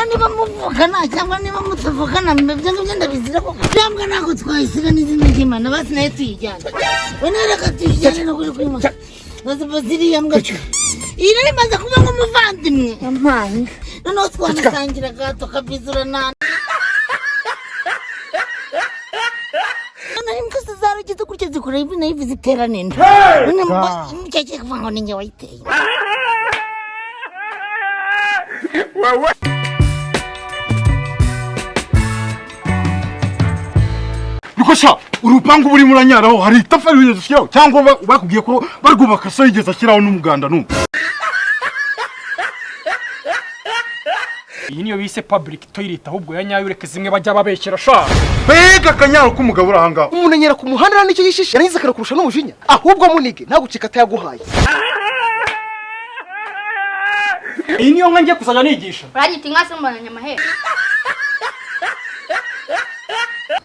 niba muvukana cyangwa niba mutavukana mbebye ngibyo ndabizira ko cyangwa nako twayisiga n'izina ry'Imana basi nayo tuyijyana reka tuyijyane no kuri moto nazo baziriya mbwa iri rimaze kuba nk'umuvandimwe ampanye noneho twanasangira gato kabizura nana imbwa zarageze kurya zikora ibi nayo ziterane none mukeke kuva ngo ninjye wayiteye Nukosha urupangu buri muranyaraho hari itafari wigeze ushyiraho cyangwa bakubwiye ko barwubaka so yigeze ashyiraho n'umuganda numva. Iyi niyo bise public toilet ahubwo ya nyayo ureke zimwe bajya babekera sha. Bega kanyaro k'umugabo urahanga. Umuntu anyera ku muhanda n'icyo yishishe yanize karakurusha n'umujinya. Ahubwo munige nagucika atayaguhaye. Iyi niyo nka ngiye kuzajya nigisha. Baragita inka se mbonanya amahera.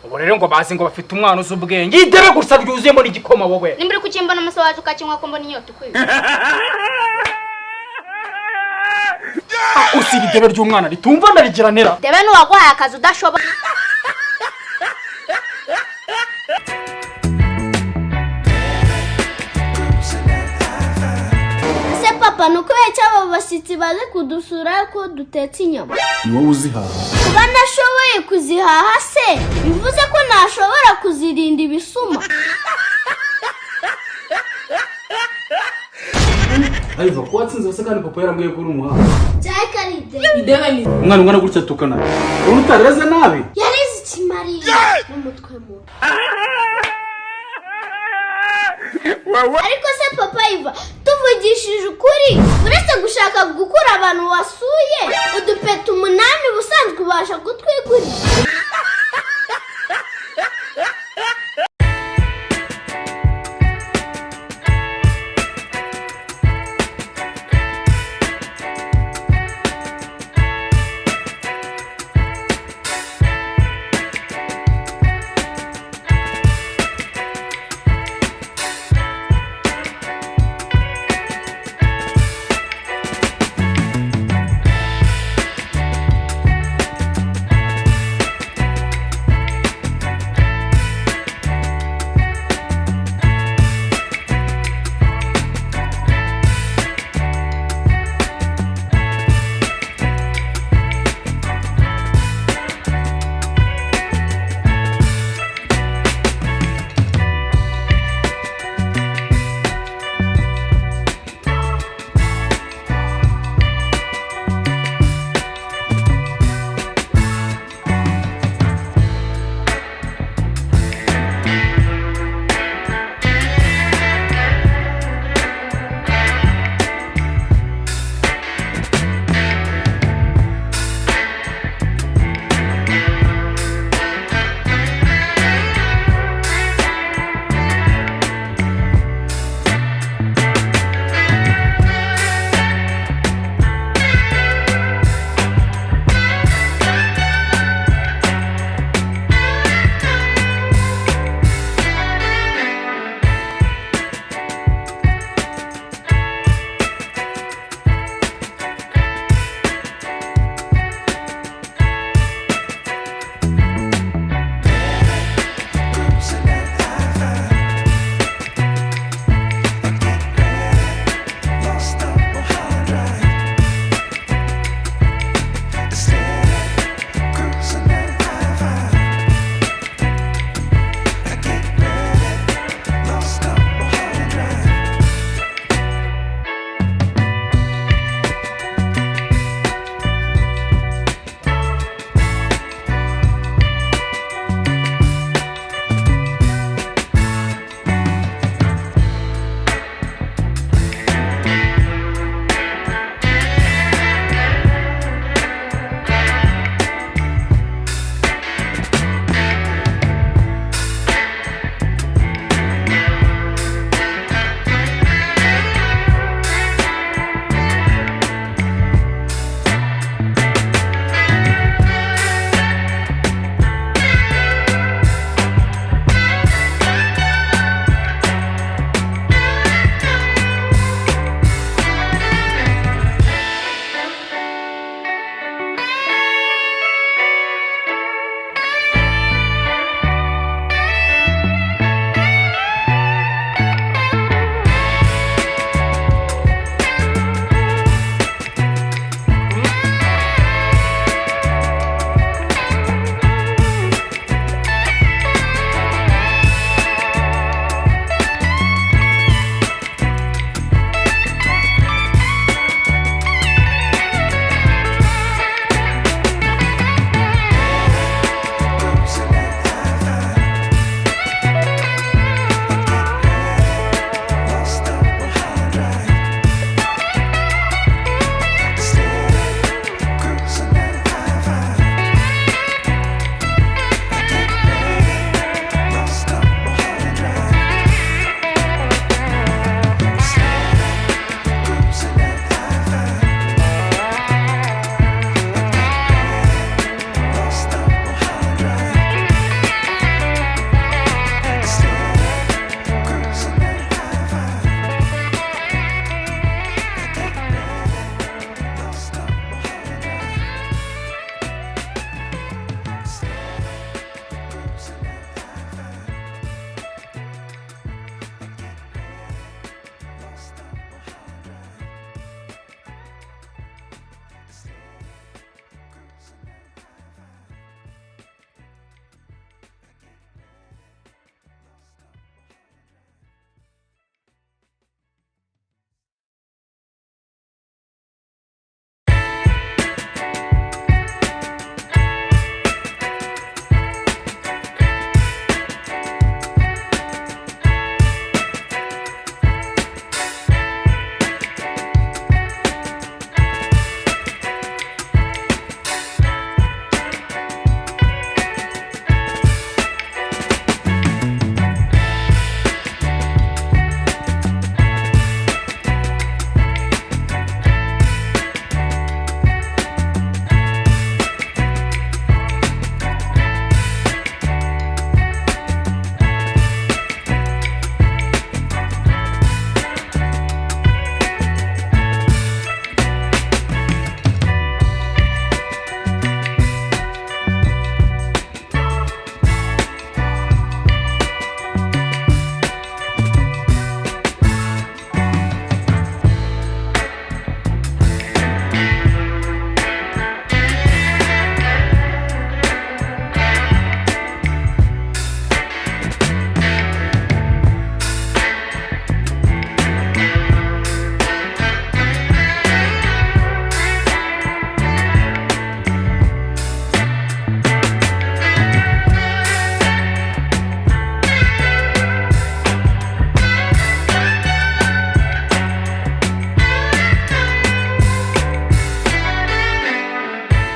Ubu rero ngo bazi ngo bafite umwana uzubwenge. Idebe gusa byuzuyemo n'igikoma wowe. Nimbere kukimbona amaso wacu ukakinywa ko mbona inyota kwiye. Usiri idebe ry'umwana ritumva ndarigiranera. Debe n'uwaguhaye akazi udashobora. Papa nuko cyaba basitsi baze kudusura ko dutetse inyama. Ni wowe uzihaha. Kuba nashoboye kuzihaha se bivuze ko nashobora kuzirinda ibisuma. Aiva kwatsinze se kandi papa yarambwiye ko uri umuhanga. Cyakaride. Idebe ni umwana gutya tukana. Urutareze nabi. Yarize ikimariye n'umutwe mu. Ariko se papa Iva tuvugishije ukuri uretse gushaka gukura abantu wasuye udupeta 8 ubusanzwe ubasha kutwigurira.